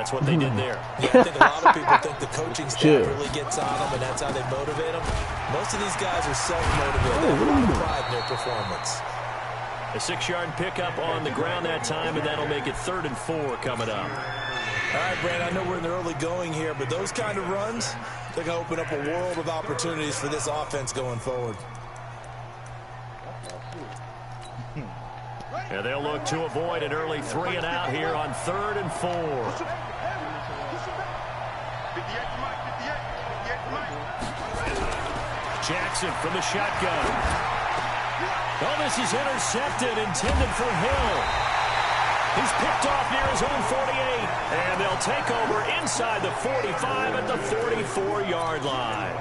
That's what they did there. Yeah, I think a lot of people think the coaching staff really gets on them, and that's how they motivate them. Most of these guys are self-motivated. They have a lot of pride in their performance. A 6-yard pickup on the ground that time, and that'll make it 3rd and 4 coming up. All right, Brand, I know we're in the early going here, but those kind of runs, they're going to open up a world of opportunities for this offense going forward. Yeah, they'll look to avoid an early 3 and out here on 3rd and 4. Jackson from the shotgun. Oh, this is intercepted, intended for Hill. He's picked off near his own 48, and they'll take over inside the 45 at the 44-yard line.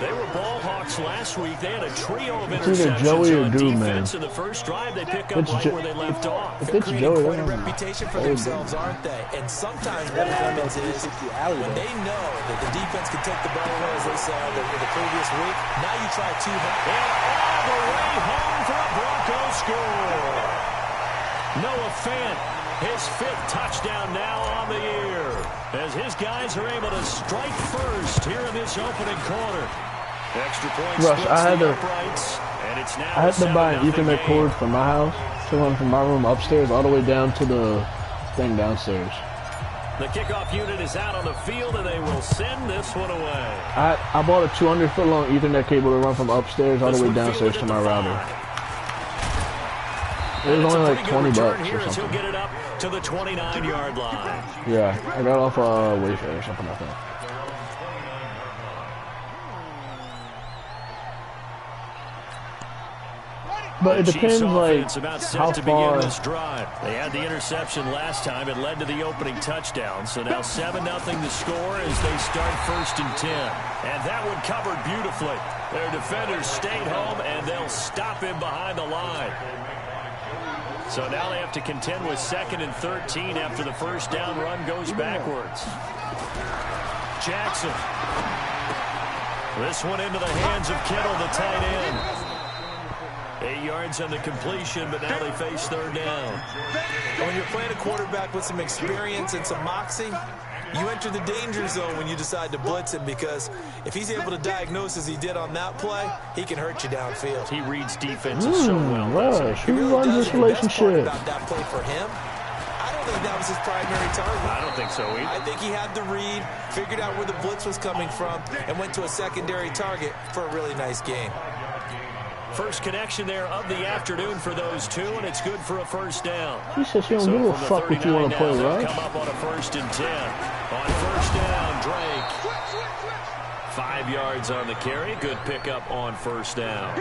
They were ball hawks last week. They had a trio of interceptions on defense in the first drive. They pick up right where they left off. They're creating quite a reputation for themselves, aren't they? And sometimes what happens is when they know that the defense can take the ball away, as they saw the previous week, now you try too hard. And all the way home for a Broncos score. Noah Fant, his 5th touchdown now on the year, as his guys are able to strike first here in this opening quarter. Extra points. Russ, I had to buy an Ethernet cord from my house to run from my room upstairs all the way down to the thing downstairs. The kickoff unit is out on the field, and they will send this one away. I bought a 200-foot long Ethernet cable to run from upstairs all the way downstairs to my router. It was only like $20 or something. He'll get it up to the 29-yard line. Yeah, I got off Wayfair or something like that. But it depends, like, how far. They had the interception last time. It led to the opening touchdown. So now 7-0 the score as they start 1st and 10. And that one covered beautifully. Their defenders stayed home, and they'll stop him behind the line. So now they have to contend with 2nd and 13 after the first down run goes backwards. Jackson. This one into the hands of Kittle, the tight end. 8 yards on the completion, but now they face 3rd down. When you're playing a quarterback with some experience and some moxie, you enter the danger zone when you decide to blitz him, because if he's able to diagnose as he did on that play, he can hurt you downfield. He reads defenses so well. Rush, who runs this relationship? About that play for him, I don't think that was his primary target. I don't think so either. I think he had the read, figured out where the blitz was coming from, and went to a secondary target for a really nice game. First connection there of the afternoon for those two, and it's good for a first down. He says he don't give a fuck what you want to play, right? Come up on a 1st and 10. On 1st down, Drake. 5 yards on the carry. Good pickup on 1st down.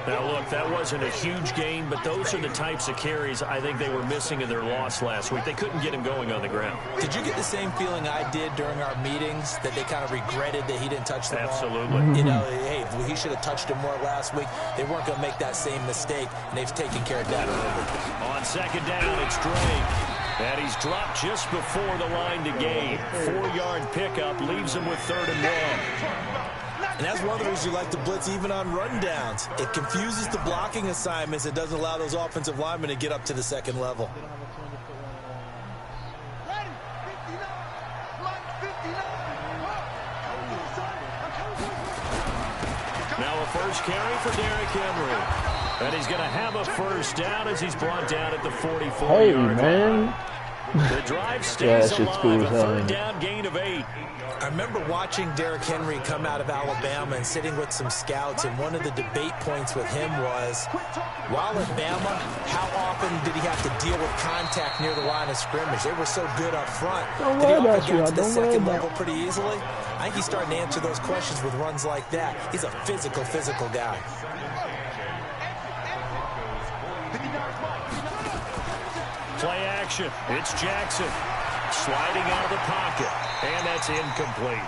Now, look, that wasn't a huge gain, but those are the types of carries I think they were missing in their loss last week. They couldn't get him going on the ground. Did you get the same feeling I did during our meetings, that they kind of regretted that he didn't touch the ball? Absolutely. You know, hey, he should have touched him more last week. They weren't going to make that same mistake, and they've taken care of that early. On 2nd down, it's Drake. And he's dropped just before the line to gain. 4-yard pickup leaves him with 3rd and 1. And that's one of the reasons you like to blitz even on rundowns. It confuses the blocking assignments. It doesn't allow those offensive linemen to get up to the 2nd level. Now a first carry for Derrick Henry. And he's going to have a first down as he's brought down at the 44-yard line. Hey, man. The drive stays alive. A 3rd down gain of 8. I remember watching Derrick Henry come out of Alabama and sitting with some scouts, and one of the debate points with him was, while at Bama, how often did he have to deal with contact near the line of scrimmage? They were so good up front. Did he often get to the 2nd level pretty easily? I think he's starting to answer those questions with runs like that. He's a physical guy. Play action. It's Jackson sliding out of the pocket, and that's incomplete.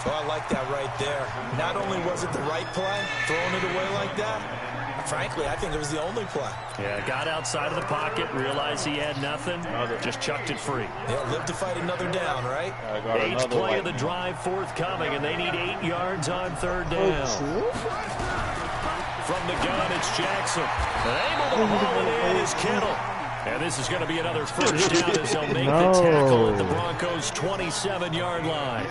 Oh, I like that right there. Not only was it the right play, throwing it away like that, frankly, I think it was the only play. Yeah, got outside of the pocket, realized he had nothing, just chucked it free. Yeah, live to fight another down, right? 8th play of the drive forthcoming, and they need 8 yards on 3rd down. From the gun, it's Jackson. And able to haul it in is Kittle. And this is going to be another first down as they'll make the tackle at the Broncos' 27-yard line.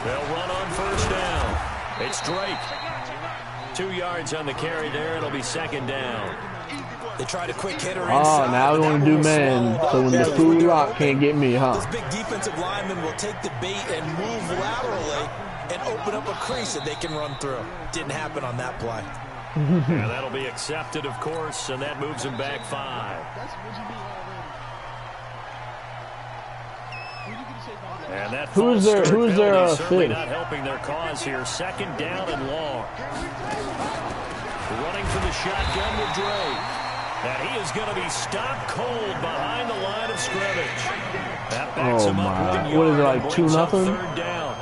They'll run on first down. It's Drake. 2 yards on the carry there. It'll be second down. They tried a quick hitter inside. Oh, now we want to do man, so when the food rock can't get me, huh? This big defensive lineman will take the bait and move laterally and open up a crease that they can run through. Didn't happen on that play. Yeah, that'll be accepted, of course, and that moves them back 5. And that who's their certainly fifth? not helping their cause here. Second down and long. Running from the shotgun with Drake. And he is going to be stopped cold behind the line of scrimmage. That backs him up 1 yard. What is it, like 2-0? Third down.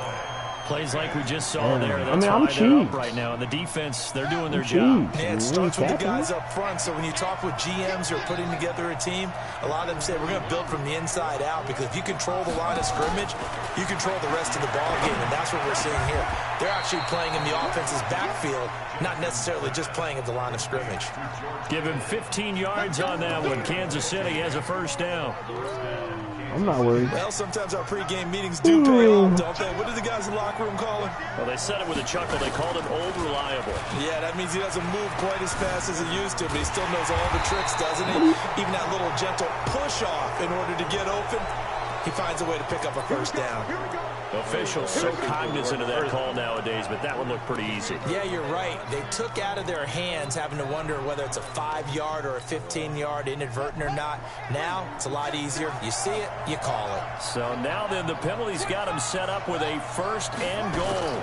Plays like we just saw there. That's I'm cheap right now. And the defense, they're doing their job. Yeah, it starts with the guys up front. So when you talk with GMs who are putting together a team, a lot of them say we're going to build from the inside out, because if you control the line of scrimmage, you control the rest of the ball game, and that's what we're seeing here. They're actually playing in the offense's backfield, not necessarily just playing at the line of scrimmage. Give him 15 yards on that one. Kansas City has a first down. I'm not worried. Well, sometimes our pregame meetings do pay off, don't they? What do the guys in the locker room call him? Well, they said it with a chuckle. They called him old reliable. Yeah, that means he doesn't move quite as fast as he used to, but he still knows all the tricks, doesn't he? Even that little gentle push-off in order to get open, he finds a way to pick up a first down. Officials so cognizant of that call nowadays, but that one looked pretty easy. Yeah, you're right. They took out of their hands having to wonder whether it's a 5-yard or a 15-yard, inadvertent or not. Now, it's a lot easier. You see it, you call it. So now then, the penalty's got him set up with a first and goal.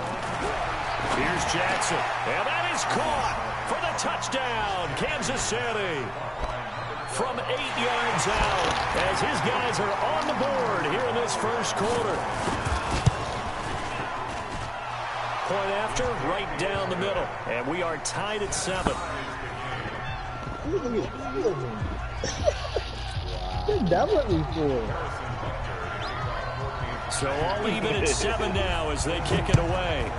Here's Jackson. And that is caught for the touchdown, Kansas City. From 8 yards out, as his guys are on the board here in this first quarter. Point after, right down the middle. And we are tied at 7. So all even at 7 now as they kick it away.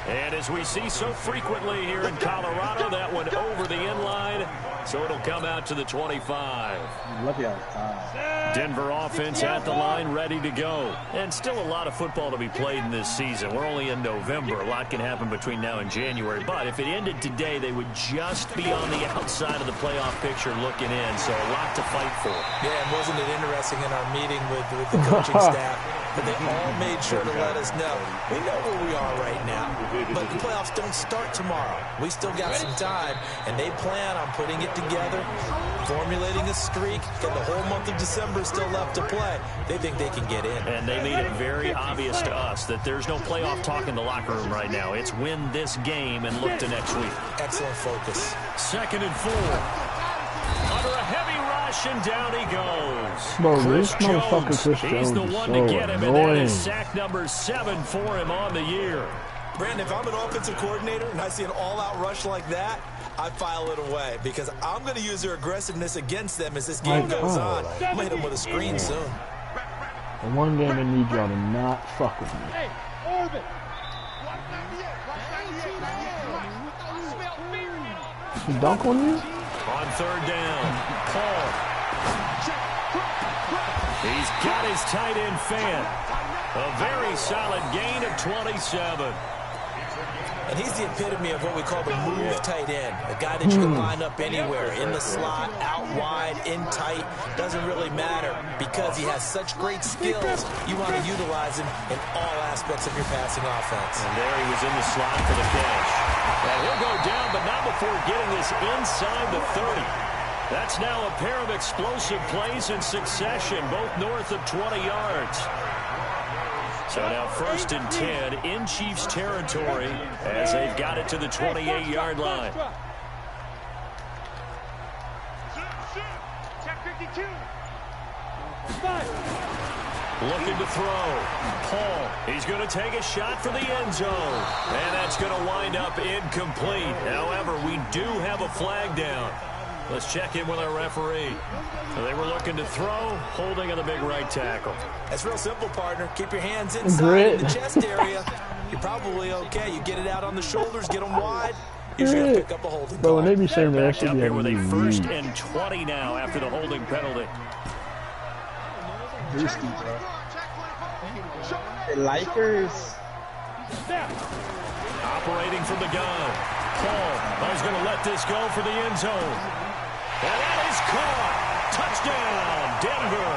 And as we see so frequently here in Colorado, that one over the inline, so it'll come out to the 25. Denver offense at the line, ready to go. And still a lot of football to be played in this season. We're only in November. A lot can happen between now and January. But if it ended today, they would just be on the outside of the playoff picture looking in. So a lot to fight for. Yeah, and wasn't it interesting in our meeting with the coaching staff that they all made sure to let us know. We know where we are right now, but the playoffs don't start tomorrow. We still got some time, and they plan on putting it together, formulating a streak, and the whole month of December is still left to play. They think they can get in. And they made it very obvious to us that there's no playoff talk in the locker room right now. It's win this game and look to next week. Excellent focus. 2nd and 4. Under a heavy rush, and down he goes. Bro, this motherfucker Chris He's the Jones one is so to get him, annoying. and that is sack number 7 for him on the year. Brandon, if I'm an offensive coordinator and I see an all-out rush like that, I file it away because I'm going to use their aggressiveness against them as this game goes on. I'm going to hit them with a screen soon. The one game I need y'all to not fuck with me. Hey, Orbit. He dunk on you? On 3rd down, Paul. He's got his tight end fan. A very solid gain of 27. And he's the epitome of what we call the move tight end. A guy that you can line up anywhere, in the slot, out wide, in tight. Doesn't really matter because he has such great skills. You want to utilize him in all aspects of your passing offense. And there he was in the slot for the catch. And he'll go down, but not before getting this inside the 30. That's now a pair of explosive plays in succession, both north of 20 yards. So now 1st and 10 in Chiefs territory as they've got it to the 28-yard line. Check 52. Looking to throw. Paul, he's going to take a shot for the end zone. And that's going to wind up incomplete. However, we do have a flag down. Let's check in with our referee. They were looking to throw, holding on the big right tackle. That's real simple, partner. Keep your hands inside in the chest area. You're probably okay. You get it out on the shoulders, get them wide. Usually pick up a holding call. Bro, when they be saying that, up here with a 1st and 20 now after the holding penalty. The Lakers. Operating from the gun. Paul is going to let this go for the end zone. And that is caught. Touchdown, Denver.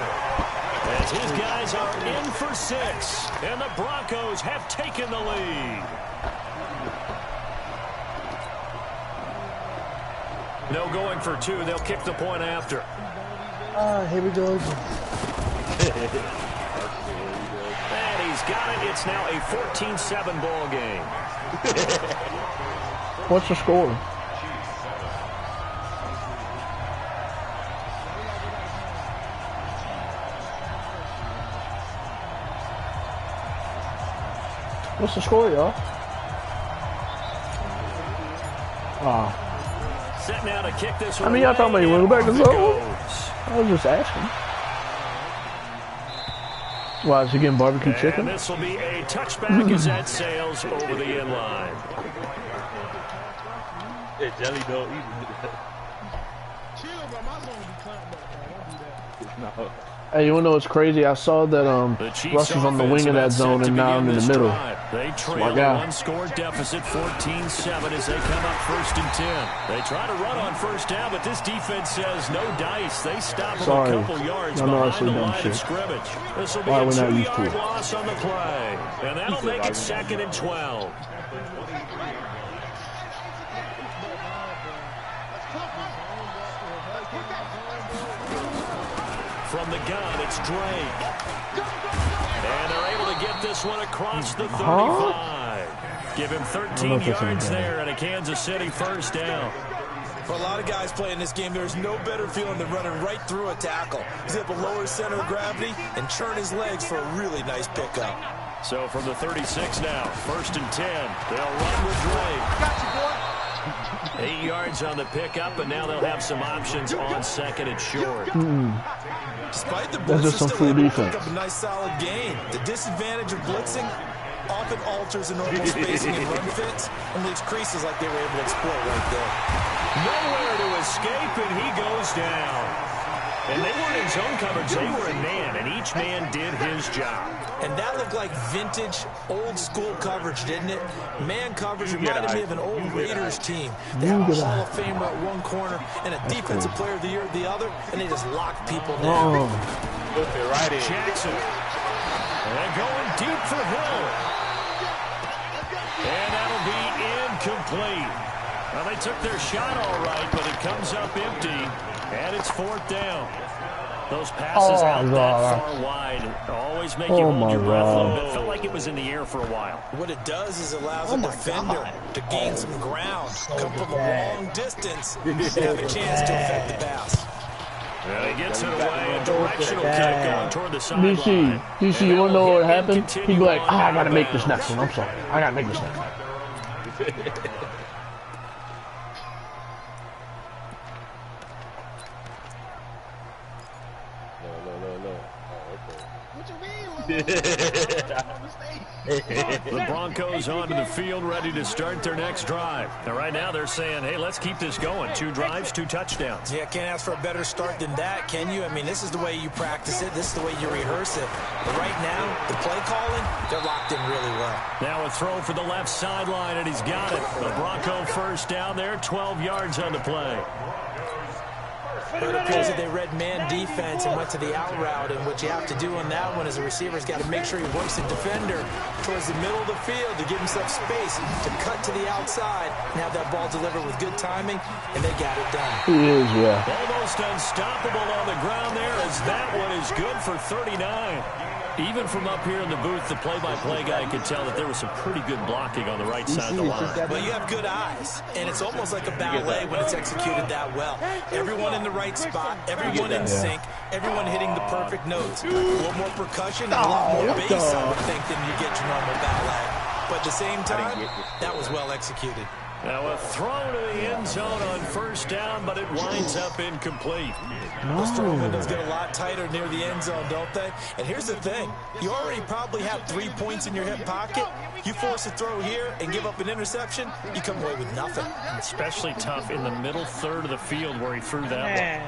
As his guys are in for 6. And the Broncos have taken the lead. No going for 2. They'll kick the point after. Here we go. And he's got it. It's now a 14-7 ball game. What's the score? What's the score, y'all? Set now to kick this I mean, y'all talking about you want to go back to zone? I was just asking. Why, is he getting barbecue chicken? And this will be a touchback as that sails over the end line. Yeah, Jelly don't eat it. Chill, bro. My zone be clamped up, man. Don't do that. No. Hey, you wanna know what's crazy? I saw that Russ was on the wing of that zone and now I'm in the middle. They trail a one-score deficit, 14-7 as they come up 1st and 10. They try to run on 1st down, but this defense says no dice. They stop them a couple yards behind the line of scrimmage. This will be a 2-yard loss on the play, and that'll make it 2nd and 12. From the gun, it's Drake. And they're able to get this one across the 35. Give him 13 yards there and a Kansas City 1st down. For a lot of guys playing this game, there's no better feeling than running right through a tackle. He's able to lower his center of gravity and churn his legs for a really nice pickup. So from the 36 now, 1st and 10. They'll run with Drake. 8 yards on the pickup, and now they'll have some options on 2nd and short. Despite the blitz, just some free defense. Pick up a nice solid gain. The disadvantage of blitzing often alters the normal spacing and run fits and leaves creases like they were able to exploit right there. Nowhere to escape, and he goes down. And they weren't in zone coverage, they were in man, and each man did his job. And that looked like vintage, old-school coverage, didn't it? Man coverage reminded me of an old Raiders team. They have a Hall of Famer at one corner and a defensive player of the year at the other, and they just locked people down. Right in. Jackson. And going deep for Hill. And that'll be incomplete. Well, they took their shot all right, but it comes up empty, and it's 4th down. Those passes out that far wide always make you hold your breath a little bit. Felt like it was in the air for a while. What it does is allows a defender to gain some ground, come from a long distance, and have a chance to affect the pass. And he gets it away, a directional kick going toward the sideline. DC, you want to know what happened? He'd be like, I got to make this next one. I'm sorry. I got to make this next one. The Broncos onto the field, ready to start their next drive. And right now they're saying, hey, let's keep this going. 2 drives, 2 touchdowns. Yeah, can't ask for a better start than that, can you? I mean, this is the way you practice it. This is the way you rehearse it. But right now, the play calling, they're locked in really well. Now a throw for the left sideline, and he's got it. The Bronco 1st down there, 12 yards on the play. But it appears that they read man defense and went to the out route, and what you have to do on that one is a receiver's got to make sure he works the defender towards the middle of the field to give himself space to cut to the outside and have that ball delivered with good timing, and they got it done. He is, yeah. Almost unstoppable on the ground there, as that one is good for 39. Even from up here in the booth, the play-by-play guy could tell that there was some pretty good blocking on the right side of the line. Well, you have good eyes, and it's almost like a ballet when it's executed that well. Everyone in the right spot, everyone in sync, everyone hitting the perfect notes. A little more percussion and a lot more bass, I would think, than you get your normal ballet. But at the same time, that was well executed. Now a throw to the end zone on first down, but it winds up incomplete. Those throw windows get a lot tighter near the end zone, don't they? And here's the thing. You already probably have 3 points in your hip pocket. You force a throw here and give up an interception, you come away with nothing. Especially tough in the middle third of the field where he threw that one.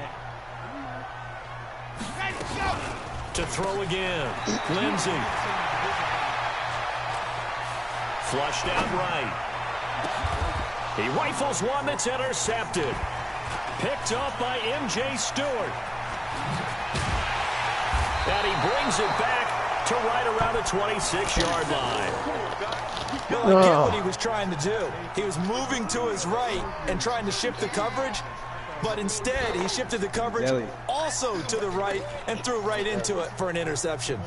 To throw again. Lindsey. Flushed out right. He rifles one that's intercepted. Picked off by M.J. Stewart. And he brings it back to right around the 26-yard line. Well, I get what he was trying to do. He was moving to his right and trying to shift the coverage, but instead he shifted the coverage also to the right and threw right into it for an interception.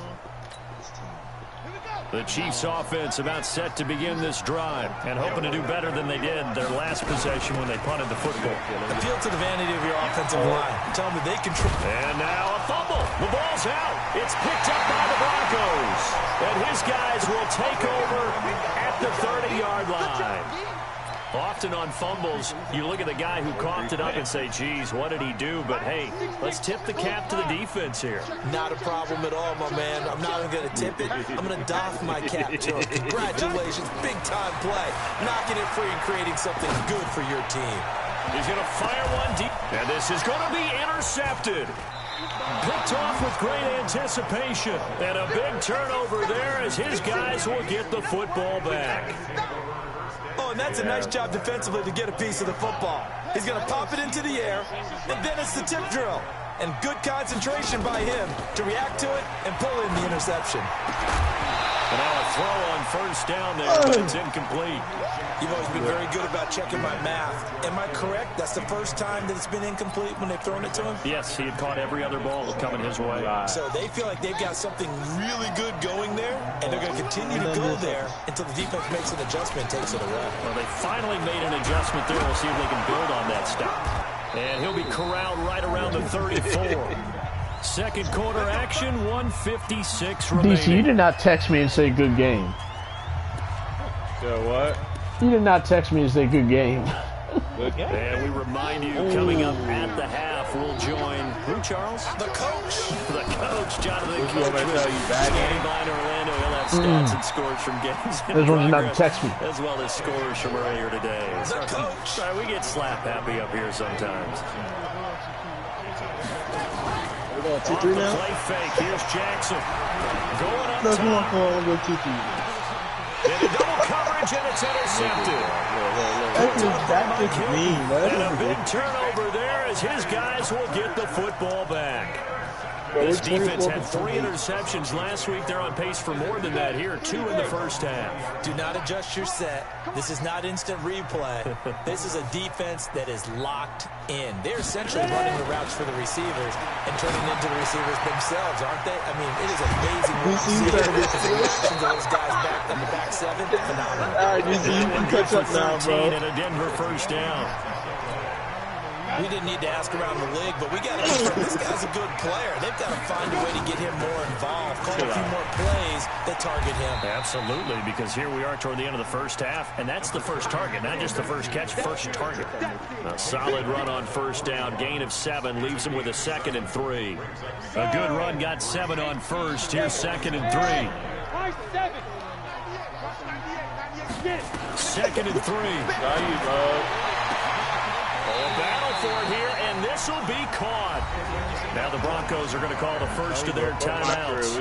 The Chiefs offense about set to begin this drive and hoping to do better than they did their last possession when they punted the football. Appeal to the vanity of your offensive line. Tell them that they control. And now a fumble. The ball's out. It's picked up by the Broncos. And his guys will take over at the 30-yard line. Often on fumbles, you look at the guy who coughed it up and say, geez, what did he do? But, hey, let's tip the cap to the defense here. Not a problem at all, my man. I'm not even going to tip it. I'm going to doff my cap to him. Congratulations. Big-time play. Knocking it free and creating something good for your team. He's going to fire one deep. And this is going to be intercepted. Picked off with great anticipation. And a big turnover there as his guys will get the football back. Oh, and that's a nice job defensively to get a piece of the football. He's going to pop it into the air, and then it's the tip drill. And good concentration by him to react to it and pull in the interception. And now a throw on first down there, but it's incomplete. You've always been very good about checking my math. Am I correct? That's the first time that it's been incomplete when they've thrown it to him? Yes, he had caught every other ball coming his way. So they feel like they've got something really good going there, and they're going to continue to go there until the defense makes an adjustment and takes it away. Well, they finally made an adjustment there. We'll see if they can build on that stop. And he'll be corralled right around the 34. Second quarter action, 1:56 remaining. DC, you did not text me and say good game. Yeah, what? You did not text me and say good game. Good game. And we remind you, coming up at the half, we'll join who, Charles? The coach. The coach, Jonathan Who's going to tell you bad standing game? by in Orlando. He'll have stats and scores from games in Those ones did not progress, text me. as well as scores from earlier today. The coach. Sorry, we get slap happy up here sometimes. Off 2-3 the now. Play fake. Here's Jackson going up top. And a double coverage, and it's intercepted. That's mean, And a big turnover there as his guys will get the football back. This defense had 3 interceptions last week. They're on pace for more than that here. 2 in the first half. Do not adjust your set. This is not instant replay. This is a defense that is locked in. They're essentially running the routes for the receivers and turning into the receivers themselves, aren't they? I mean, it is amazing what you see. The reactions of those guys back in the back 7, phenomenal. All right, DC, you can catch up now, bro. And a Denver first down. We didn't need to ask around the league, but we got to confirm this guy's a good player. They've got to find a way to get him more involved, call a few more plays that target him. Absolutely, because here we are toward the end of the first half, and that's the first target, not just the first catch, first target. A solid run on first down, gain of 7, leaves him with a 2nd and 3. A good run, got 7 on first. Here's 2nd and 3. 2nd and 3. A battle for it here, and this will be caught. Now the Broncos are going to call the first of their timeouts,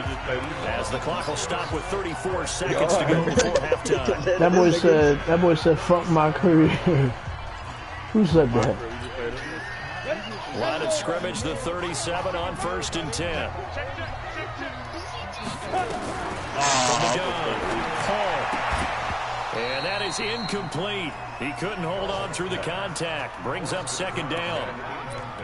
as the clock will stop with 34 seconds to go before halftime. That boy said, fuck my career. Who said that? Line of scrimmage, the 37 on 1st and 10. From the gun, Paul. And that is incomplete. He couldn't hold on through the contact. Brings up 2nd down.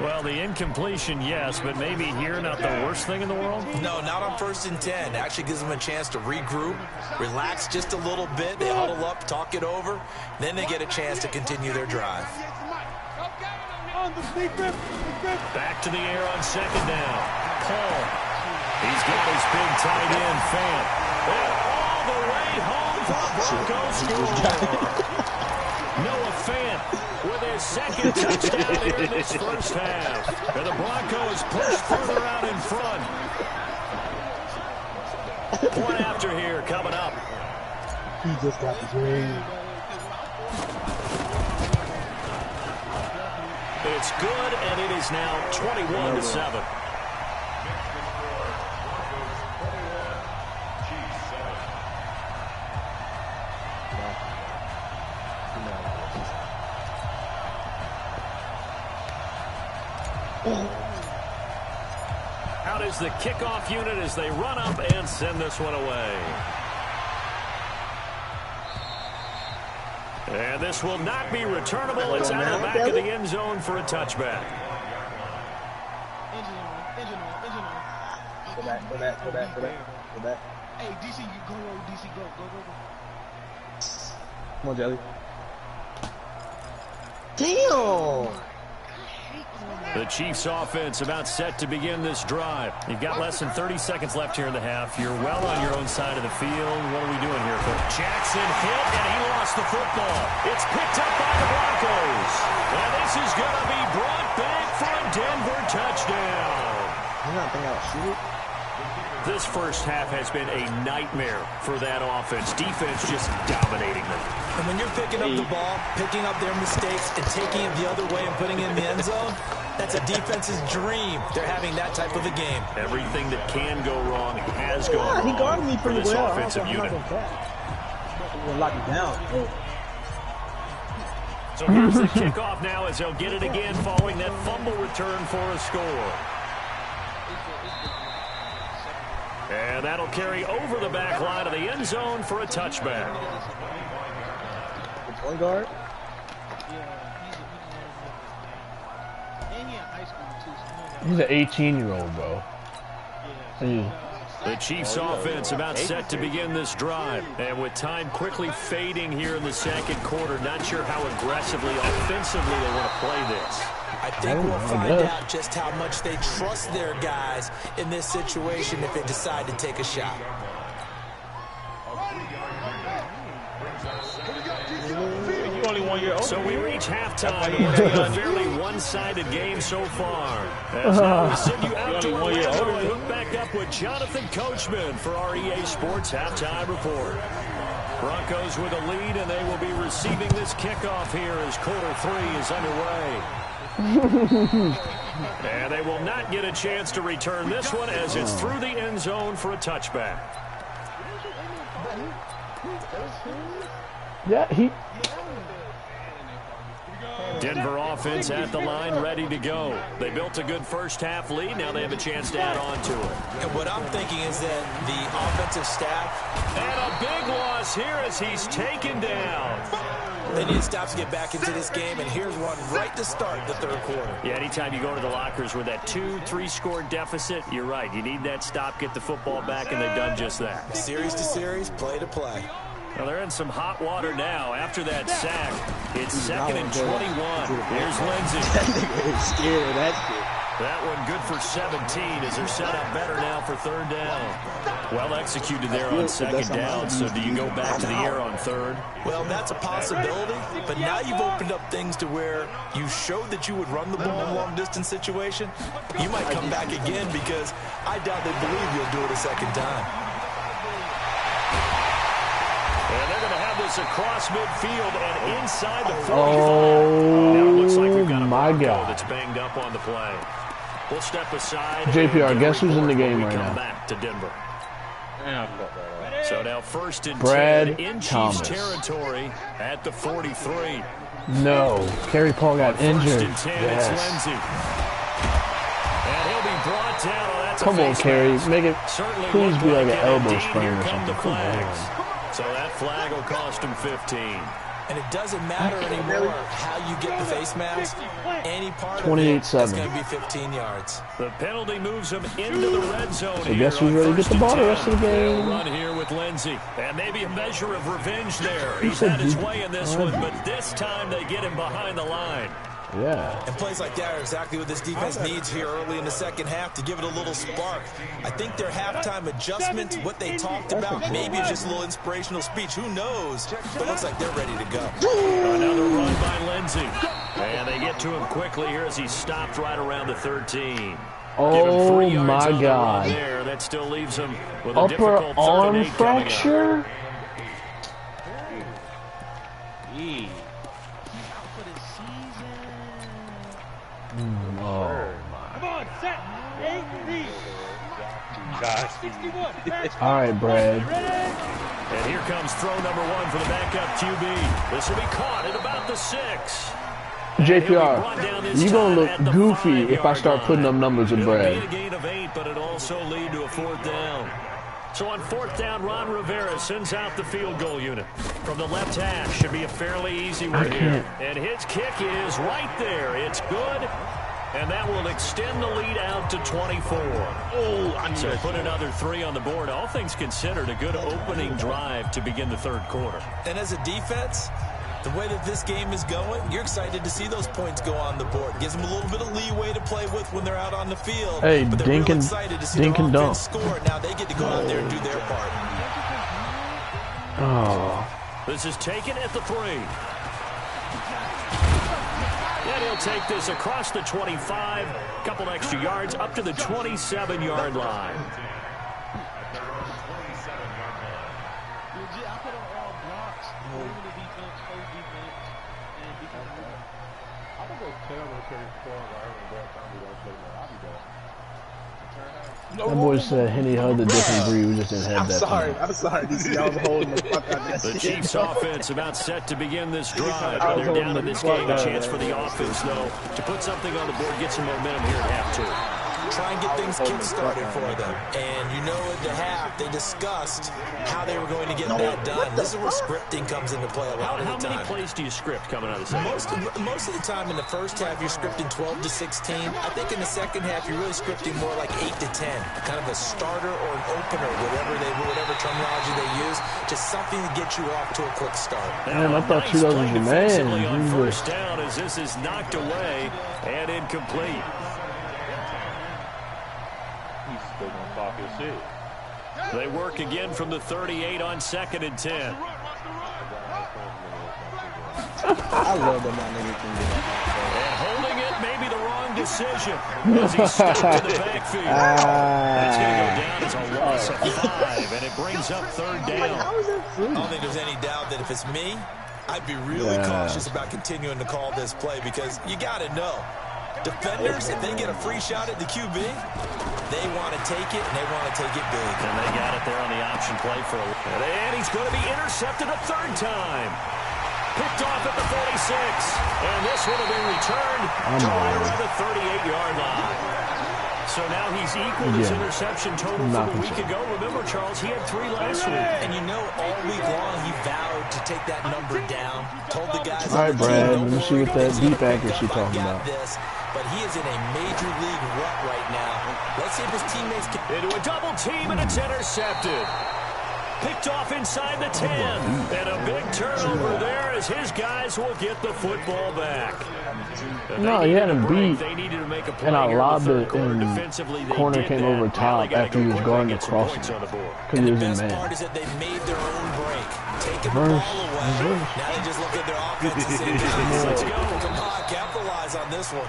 Well, the incompletion, yes, but maybe here not the worst thing in the world? No, not on 1st and 10. Actually gives them a chance to regroup, relax just a little bit. They huddle up, talk it over. Then they get a chance to continue their drive. Back to the air on 2nd down. Paul. He's got his big tight end, Fant. And all the way home for the Broncos score. Noah with his second touchdown here in this first half. And the Broncos push further out in front. Point after here coming up. He just got the green. It's good, and it is now 21-7. Out is the kickoff unit as they run up and send this one away. And this will not be returnable. It's out of the back of the end zone for a touchback. Go back. Hey, DC, you go, DC, go. Come on, Jelly. Damn! The Chiefs offense about set to begin this drive. You've got less than 30 seconds left here in the half. You're well on your own side of the field. What are we doing here, folks? Jackson hit, and he lost the football. It's picked up by the Broncos. And this is going to be brought back for a Denver touchdown. You not think I'll shoot it? This first half has been a nightmare for that offense. Defense just dominating them. And when you're picking up the ball, picking up their mistakes, and taking it the other way and putting it in the end zone, that's a defense's dream. They're having that type of a game. Everything that can go wrong has gone He guarded me wrong for pretty this well. offensive unit. We'll lock him down. So here's the kickoff now as they'll get it again following that fumble return for a score. And that'll carry over the back line of the end zone for a touchback. Point guard. He's an 18-year-old, bro. The Chiefs offense about set to begin this drive. And with time quickly fading here in the second quarter, not sure how aggressively, offensively they want to play this. I think we'll find out just how much they trust their guys in this situation if they decide to take a shot. You only 1 year old. So we reach halftime. It's been a fairly one-sided game so far. As now we send you out to Orlando and hook back up with Jonathan Coachman for our EA Sports Halftime Report. Broncos with a lead, and they will be receiving this kickoff here as quarter 3 is underway. And they will not get a chance to return this one as it's through the end zone for a touchback. Yeah, Denver offense at the line, ready to go. They built a good first half lead. Now they have a chance to add on to it. And what I'm thinking is that the offensive staff... And a big loss here as he's taken down. They need to stop to get back into this game, and here's one right to start the third quarter. Yeah, anytime you go to the lockers with that 2-3 score deficit, you're right. You need that stop, get the football back, and they've done just that. Series to series, play to play. Well, they're in some hot water now after that sack. It's 2nd and 21. Here's Lindsey. That nigga is scared of that shit. That one good for 17 as they're set up better now for third down. Well executed there on second down. So do you go back to the air on third? Well, that's a possibility, but now you've opened up things to where you showed that you would run the ball in a long-distance situation. You might come back again because I doubt they believe you'll do it a second time. And they're going to have this across midfield and inside the 45. Now it looks like we've got a Bronco that's banged up on the play. We'll step aside. JPR, guess who's in the game right now? Back to Denver. So now 1st and Brad 10 in Thomas. Chiefs territory at the 43. No, Kerry Paul got injured. 1st and 10, Yes. it's Lindsey. And he'll be brought down. Oh, that's Come a on, face Kerry. mask. Make it Certainly please looked be like an it. elbow Indeed, sprain here or come the something. Come flags. on. So that flag will cost him 15. And it doesn't matter anymore how you get the face mask. Any part of it 28-7. is going to be 15 yards. The penalty moves him into the red zone. So guess who's ready to get the ball the rest of the They'll game? run here with Lindsey. And maybe a measure of revenge there. He's had his way in this one, but this time they get him behind the line. Yeah. And plays like that are exactly what this defense needs here early in the second half to give it a little spark. I think their halftime adjustments, what they talked about, maybe it's just a little inspirational speech. Who knows? But it looks like they're ready to go. Another run by Lindsey. Lindsay. And they get to him quickly here as he stopped right around the 13. Oh my God. There. That still leaves him with a upper difficult arm fracture? All right, Brad. And here comes throw number 1 for the backup QB. This will be caught at about the 6. JPR, you gonna look goofy if I start putting up numbers with Brad. It'll be a gain of 8, but it also lead to a 4th down. So on 4th down, Ron Rivera sends out the field goal unit. From the left hash, should be a fairly easy one here. And his kick is right there. It's good. And that will extend the lead out to 24. So put another 3 on the board. All things considered, a good opening drive to begin the 3rd quarter. And as a defense, the way that this game is going, you're excited to see those points go on the board. Gives them a little bit of leeway to play with when they're out on the field. Hey, but they're dink real and excited to see their offense score. Now they get to go out there and do their part. Oh. This is taken at the 3. And he'll take this across the 25, couple extra yards up to the 27-yard line. That boy said Henny Hud a different breed. We just didn't have that. I'm sorry, DC. I was holding the fuck out of that The shit. Chiefs offense about set to begin this drive. They're down in this game. A chance for the offense, though, to put something on the board, get some momentum here at half 2. Try and get things kick-started for them. And you know at the half, they discussed how they were going to get that done. This is where scripting comes into play a lot of the time. How many plays do you script coming out of the second? Most of the time in the first half, you're scripting 12 to 16. I think in the second half, you're really scripting more like 8 to 10. Kind of a starter or an opener, whatever terminology they use. Just something to get you off to a quick start. Man, I thought you was a man. On first down as this is knocked away and incomplete. They work again from the 38 on 2nd and 10. I love that my nigga can get And holding it may be the wrong decision as he stepped to the backfield. That's going to go down as a loss of 5, and it brings up 3rd down. I don't think there's any doubt that if it's me, I'd be really cautious about continuing to call this play because you got to know. Defenders, if they get a free shot at the QB, they want to take it, and they want to take it big. And they got it there on the option play for a... And he's going to be intercepted a 3rd time. Picked off at the 46. And this one will be returned to right around the 38-yard line. So now he's equaled his interception total from a week ago. Remember, Charles, he had 3 last week. And you know, all week long, he vowed to take that number down. Told the guys all right, on the Brad, team, let me see what that deep accuracy talking about. But he is in a major league rut right now. Let's see if his teammates can... Into a double team, and it's intercepted. Picked off inside the 10. And a big turnover there as his guys will get the football back. No, he had him beat. They needed to make a play and I lobbed here in the it, third quarter. and Defensively, they corner did came that. over Now top they gotta after he go was quickly guarding and the get some crossing. points on the board. Because he was The in best man. part is that they made their own break. Taking the ball away. Now they just look at their offense and say, guys, let's go. Come on, capitalize on this one.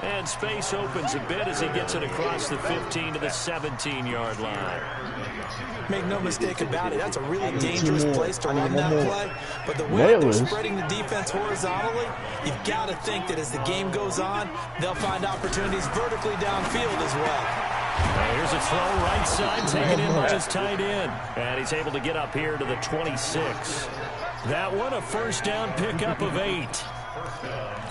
And space opens a bit as he gets it across the 15 to the 17-yard line. Make no mistake about it, that's a really dangerous place to run that play. But the way they're spreading the defense horizontally, you've got to think that as the game goes on, they'll find opportunities vertically downfield as well. Here's a throw right side, taken in by his tight end. And he's able to get up here to the 26. That one, a first down pickup of 8.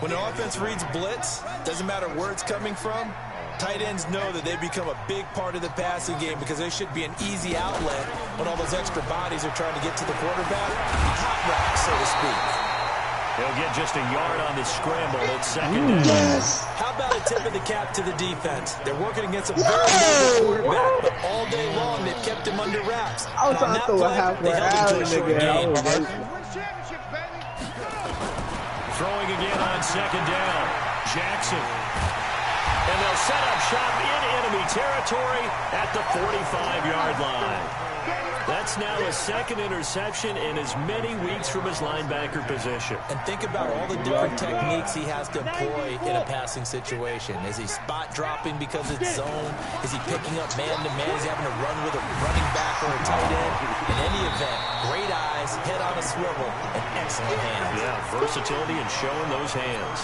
When an offense reads blitz, doesn't matter where it's coming from, tight ends know that they become a big part of the passing game because they should be an easy outlet when all those extra bodies are trying to get to the quarterback. A hot route, so to speak. He'll get just a yard on the scramble at 2nd down. How about a tip of the cap to the defense? They're working against a very mobile quarterback, but all day long they've kept him under wraps. I was trying to throw a halfway alley, nigga. Throwing again on 2nd down. Jackson. And they'll set up shop in enemy territory at the 45-yard line. That's now his second interception in as many weeks from his linebacker position. And think about all the different techniques he has to employ in a passing situation. Is he spot dropping because it's zone? Is he picking up man-to-man? Is he having to run with a running back or a tight end? In any event, great eyes, head on a swivel, and excellent hands. Yeah, versatility and showing those hands.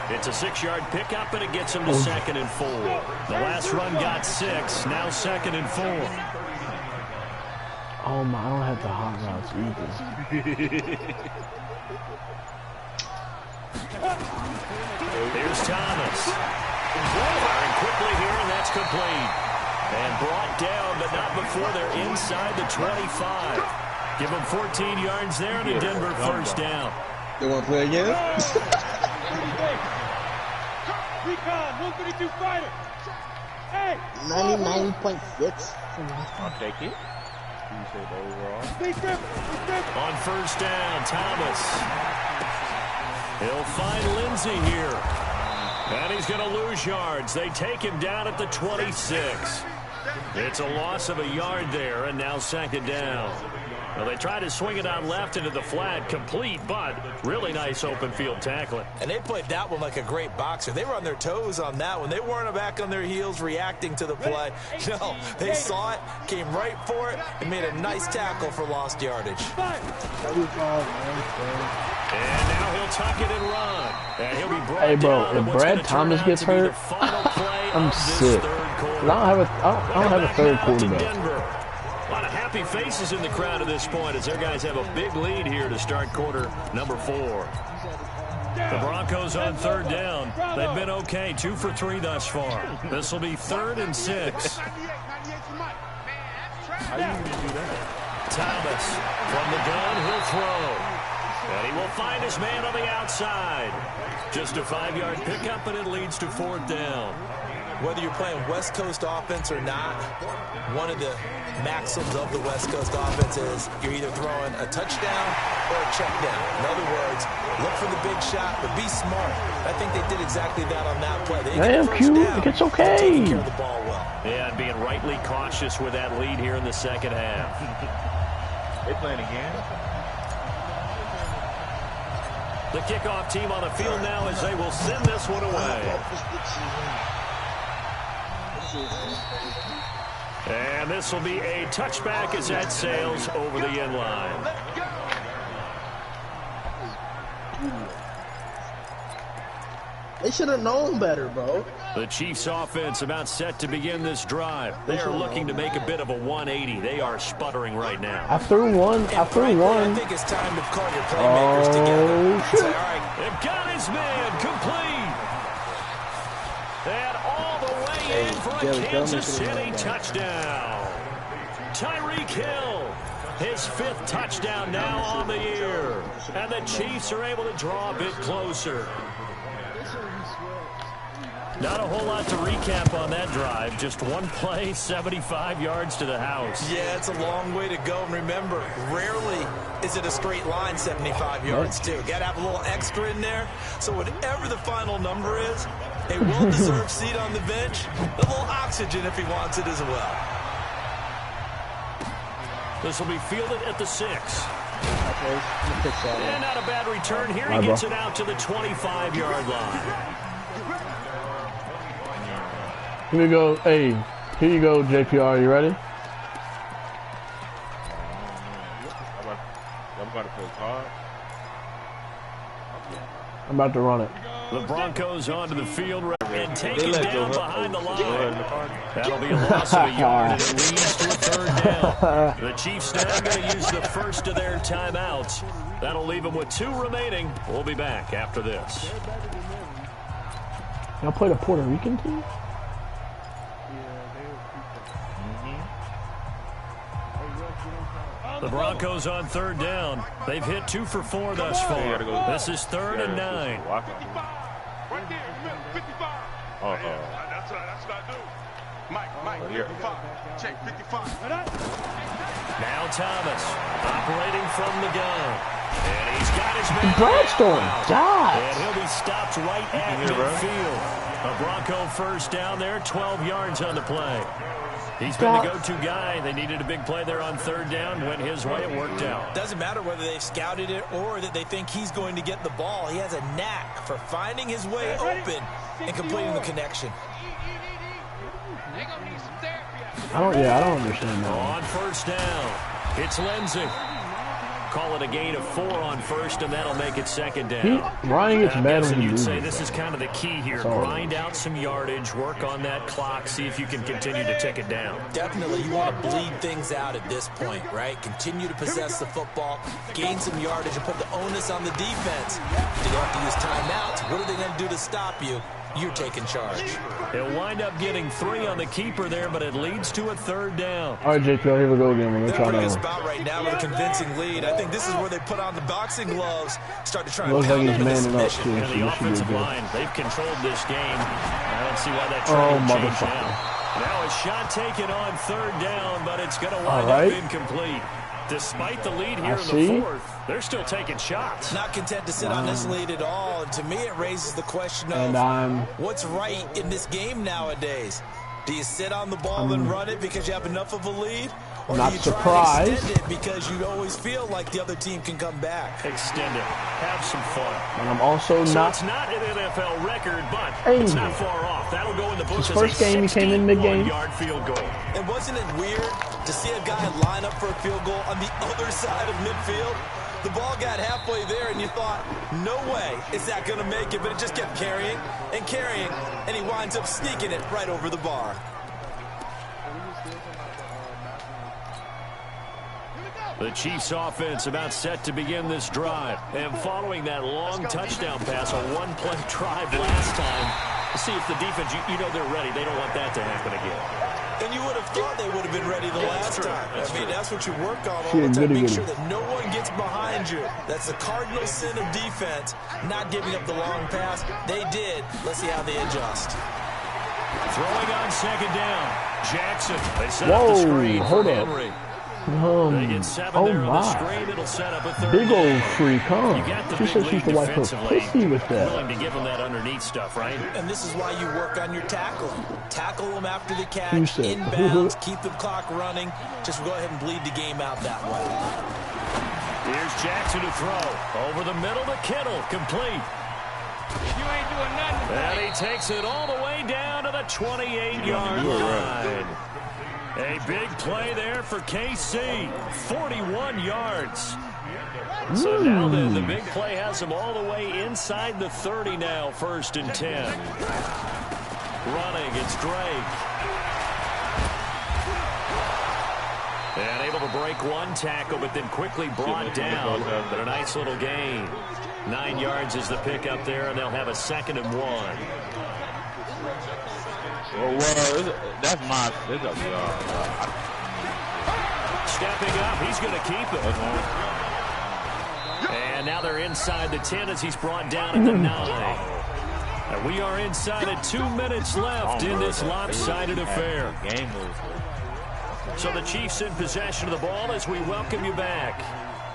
It's a 6-yard pickup, and it gets him to 2nd and 4. The last run got 6, now 2nd and 4. Oh my, I don't have the hot routes either. Here's Thomas. Firing quickly here, and that's complete. And brought down, but not before they're inside the 25. Give them 14 yards there, and a Denver first down. They want to play again? Recon, 132 fighter. Hey! 99.6. I'll take it. You said overall. On first down, Thomas. He'll find Lindsey here. And he's going to lose yards. They take him down at the 26. It's a loss of a yard there, and now 2nd down. Well, they try to swing it out left into the flat, complete, but really nice open field tackling. And they played that one like a great boxer. They were on their toes on that one. They weren't back on their heels reacting to the play. No, they saw it, came right for it, and made a nice tackle for lost yardage. And now he'll tuck it and run. And he'll be brought Hey, bro, down if Brad Thomas gets hurt, I'm sick. I don't have a third quarterback. A lot of happy faces in the crowd at this point as their guys have a big lead here to start quarter number 4. The Broncos on 3rd down. They've been okay, 2 for 3 thus far. This will be 3rd and 6. How you going to do that? Thomas from the gun, he'll throw. And he will find his man on the outside. Just a 5-yard pickup, and it leads to 4th down. Whether you're playing West Coast offense or not, one of the maxims of the West Coast offense is you're either throwing a touchdown or a check down. In other words, look for the big shot, but be smart. I think they did exactly that on that play. They Damn, Q, it's okay. Taking care of the ball well. Yeah, and being rightly cautious with that lead here in the second half. They playing again? The kickoff team on the field now as they will send this one away. And this will be a touchback as that sails over the end line. They should have known better, bro. The Chiefs offense about set to begin this drive. They are looking to make a bit of a 180. They are sputtering right now. I threw one. I think it's time to call your playmakers together. Say, all right. They've got his man complete. And all the way in for a Kansas City touchdown. Tyreek Hill, his 5th touchdown now on the year. And the Chiefs are able to draw a bit closer. Not a whole lot to recap on that drive. Just one play, 75 yards to the house. Yeah, it's a long way to go. And remember, rarely is it a straight line 75 yards, too. Got to have a little extra in there. So whatever the final number is, a well-deserved seat on the bench, a little oxygen if he wants it as well. This will be fielded at the 6. And not a bad return here. He gets it out to the 25-yard line. Here we go. Hey, here you go, JPR. You ready? I'm about to play hard. I'm about to run it. The Broncos onto the field and taken down behind the line. That'll be a loss of a yard, and it leads to a 3rd down. The Chiefs now going to use the first of their timeouts. That'll leave them with 2 remaining. We'll be back after this. Y'all play the Puerto Rican team? The Broncos on 3rd down. They've hit 2 for 4 thus far. This is 3rd and 9. Right there, 55. Oh, That's what I do. Mike, 55. Check 55. Now Thomas operating from the gun. And he's got his man. Bradstone, God. And he'll be stopped right at midfield. A Bronco first down there, 12 yards on the play. He's been the go-to guy. They needed a big play there on third down. Went his way. It worked out. Doesn't matter whether they've scouted it or that they think he's going to get the ball. He has a knack for finding his way open and completing the connection. I don't understand that. On first down, it's Lindsey. Call it a gain of 4 on first, and that'll make it second down. Ryan gets mad when he you'd loses. say this is kind of the key here. Grind out some yardage, work on that clock, see if you can continue to tick it down. Definitely, you want to bleed things out at this point, right? Continue to possess the football, gain some yardage, and put the onus on the defense. Do they have to use timeouts? What are they going to do to stop you? You're taking charge. He'll wind up getting 3 on the keeper there, but it leads to a third down. All right, JPL, here we go again. We're going to try They're that spot right now with a convincing lead. I think this is where they put on the boxing gloves, start to try and looks like pound he's into the manning up, submission. too. And the offensive line, they've controlled this game. I don't see why that Oh, trend would change motherfucker. now. Now a shot taken on third down, but it's going to wind up incomplete. Despite the lead here in the fourth, they're still taking shots. Not content to sit on this lead at all. And to me, it raises the question of what's right in this game nowadays. Do you sit on the ball and run it because you have enough of a lead? Or do you try to extend it because you always feel like the other team can come back? Extend it. Have some fun. And I'm also so not... it's not an NFL record, but it's not far off. That'll go in the books as first game he came in mid-game. 61-yard field goal. And wasn't it weird to see a guy line up for a field goal on the other side of midfield? The ball got halfway there, and you thought, no way is that going to make it, but it just kept carrying and carrying, and he winds up sneaking it right over the bar. The Chiefs offense about set to begin this drive. And following that long touchdown pass, a one-play drive last time, see if the defense, you know they're ready. They don't want that to happen again. And you would have thought they would have been ready the last time. That's what you work on all the time. Make sure that no one gets behind you. That's the cardinal sin of defense, not giving up the long pass. They did. Let's see how they adjust. Throwing on second down. Jackson. They set up the screen for Henry. They get 7 there on the screen. It'll set up a third big old down. freak, huh? You got the She big said she used to wipe her pussy with that. Willing to give them that underneath stuff, right? And this is why you work on your tackling. Tackle them after the catch, inbounds, keep the clock running. Just go ahead and bleed the game out that way. Here's Jackson to throw. Over the middle to Kittle. Complete. You ain't doing nothing. And he takes it all the way down to the 28-yard line. A big play there for KC. 41 yards. So now the big play has him all the way inside the 30 now, 1st and 10. Running, it's Drake. And able to break one tackle, but then quickly brought down. But a nice little gain. 9 yards is the pickup there, and they'll have a 2nd and 1. That's my. Stepping up, he's going to keep it. And now they're inside the 10 as he's brought down at the 9. And we are inside at 2 minutes left in this lopsided affair. So the Chiefs in possession of the ball as we welcome you back.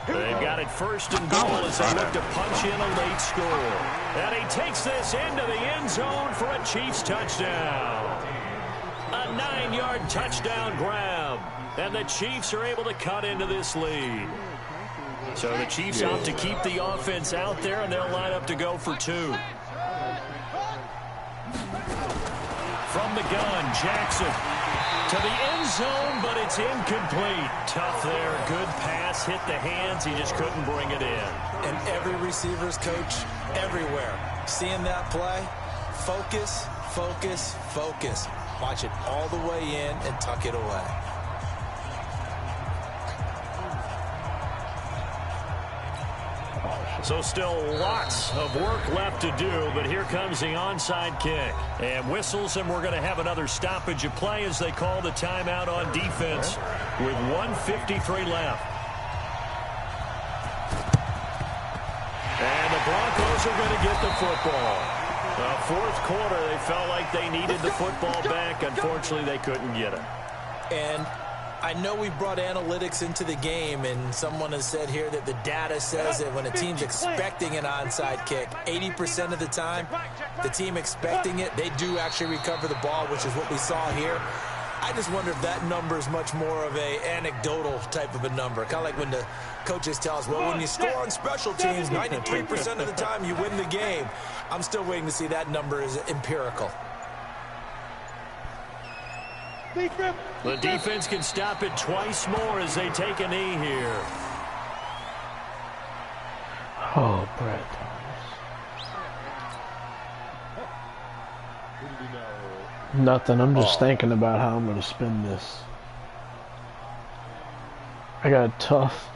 They've got it 1st and goal as they look to punch in a late score. And he takes this into the end zone for a Chiefs touchdown. A 9-yard touchdown grab. And the Chiefs are able to cut into this lead. So the Chiefs opt to keep the offense out there, and they'll line up to go for 2. From the gun, Jackson to the end zone, but it's incomplete. Tough there. Good pass. Hit the hands. He just couldn't bring it in. And every receiver's coach everywhere. Seeing that play, focus, focus, focus. Watch it all the way in and tuck it away. So still lots of work left to do, but here comes the onside kick. And whistles, and we're going to have another stoppage of play as they call the timeout on defense with 1:53 left. And the Broncos are going to get the football. Fourth quarter, they felt like they needed the football back. Unfortunately, they couldn't get it. And I know we brought analytics into the game, and someone has said here that the data says that when a team's expecting an onside kick, 80% of the time, the team expecting it, they do actually recover the ball, which is what we saw here. I just wonder if that number is much more of a anecdotal type of a number. Kind of like when the coaches tell us, well, when you score on special teams, 93% of the time you win the game. I'm still waiting to see that number is empirical. The defense can stop it twice more as they take a knee here. Oh, Brett. Nothing. I'm just thinking about how I'm going to spin this. I got a tough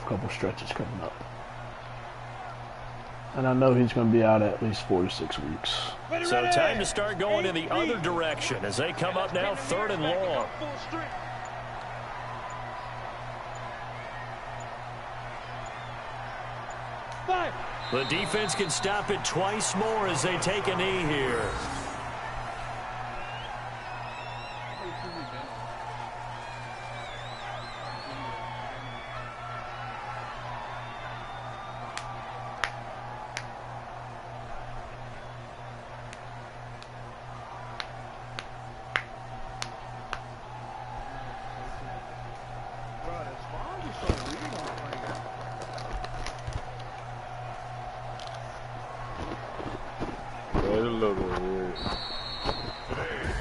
couple stretches coming up. And I know he's going to be out at least 4 to 6 weeks. So time to start going in the other direction as they come up now 3rd and long. The defense can stop it twice more as they take a knee here.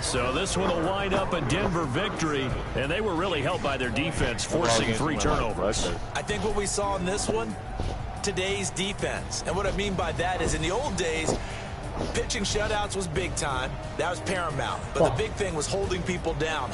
So this one will wind up a Denver victory, and they were really helped by their defense, forcing 3 turnovers. I think what we saw in this one, today's defense. And what I mean by that is in the old days, pitching shutouts was big time. That was paramount. But the big thing was holding people down,